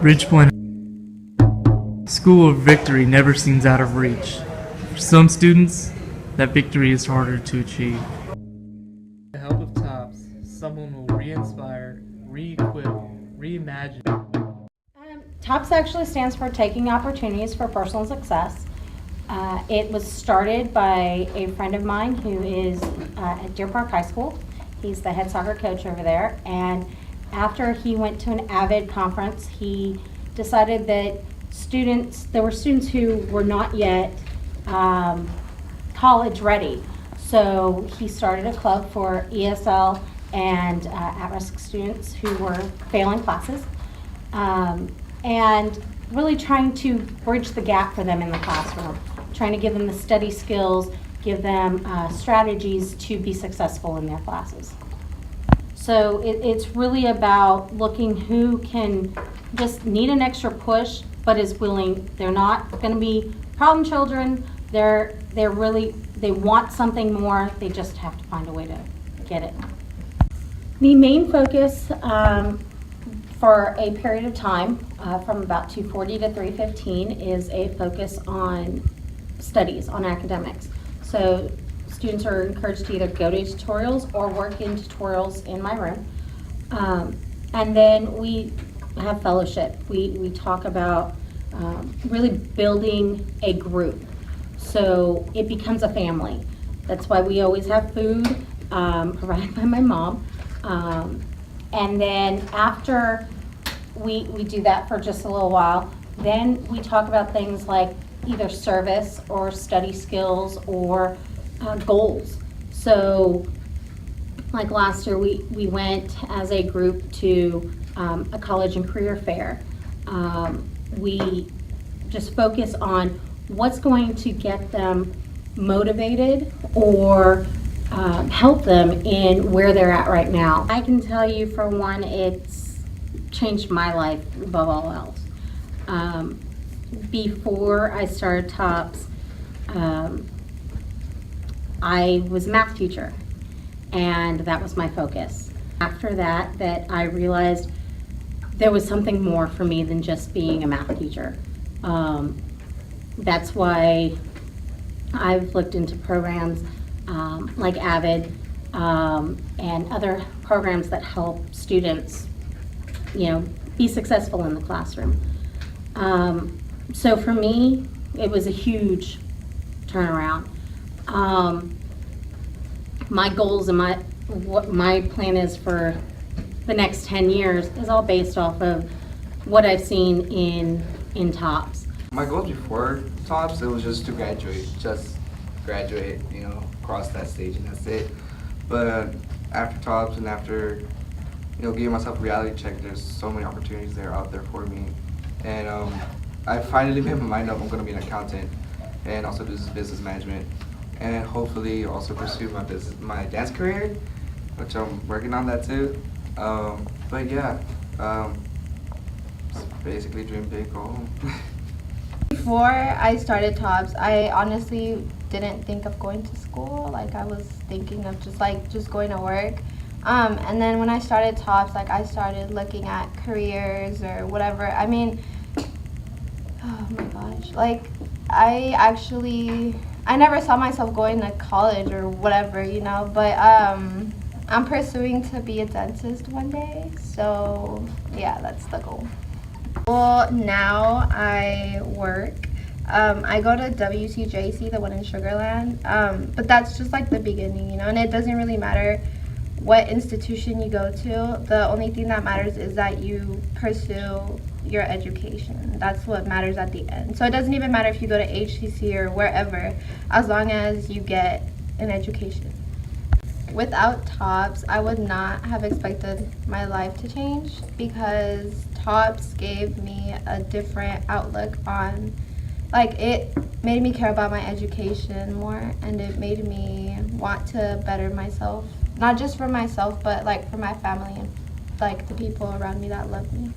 Ridgepoint School of Victory never seems out of reach. For some students, that victory is harder to achieve. With the help of TOPS, someone will re-inspire, re-equip, reimagine. TOPS actually stands for Taking Opportunities for Personal Success. It was started by a friend of mine who is at Deer Park High School. He's the head soccer coach over there, and after he went to an AVID conference, he decided that there were students who were not yet college ready. So he started a club for ESL and at-risk students who were failing classes, and really trying to bridge the gap for them in the classroom, trying to give them the study skills, give them strategies to be successful in their classes. So it's really about looking who can just need an extra push, but is willing. They're not going to be problem children. They want something more. They just have to find a way to get it. The main focus for a period of time, from about 2:40 to 3:15, is a focus on studies, on academics. So students are encouraged to either go to tutorials or work in tutorials in my room. And then we have fellowship. We talk about really building a group. So it becomes a family. That's why we always have food provided by my mom. And then after we do that for just a little while, then we talk about things like either service or study skills or goals. So like last year we went as a group to a college and career fair. We just focus on what's going to get them motivated or help them in where they're at right now. I can tell you, for one, it's changed my life above all else. Before I started TOPS, I was a math teacher, and that was my focus. After that I realized there was something more for me than just being a math teacher. That's why I've looked into programs like AVID and other programs that help students, be successful in the classroom. So for me, it was a huge turnaround. My goals and what my plan is for the next 10 years is all based off of what I've seen in TOPS. My goals before TOPS, it was just to graduate, cross that stage, and that's it. But after TOPS and after, giving myself a reality check, there's so many opportunities that are out there for me. And I finally made my mind up. I'm going to be an accountant and also do business management, and hopefully also pursue my dance career, which I'm working on that too. But yeah, it's basically dream big, go home. Before I started TOPS, I honestly didn't think of going to school. Like, I was thinking of just going to work. And then when I started TOPS, I started looking at careers or whatever. I mean, oh my gosh, I never saw myself going to college or whatever, but I'm pursuing to be a dentist one day. So yeah, that's the goal. Well, now I work. I go to WCJC, the one in Sugarland, but that's just the beginning, and it doesn't really matter what institution you go to. The only thing that matters is that you pursue your education. That's what matters at the end. So it doesn't even matter if you go to HCC or wherever, as long as you get an education. Without TOPS, I would not have expected my life to change, because TOPS gave me a different outlook on, it made me care about my education more, and it made me want to better myself, not just for myself, but for my family and the people around me that love me.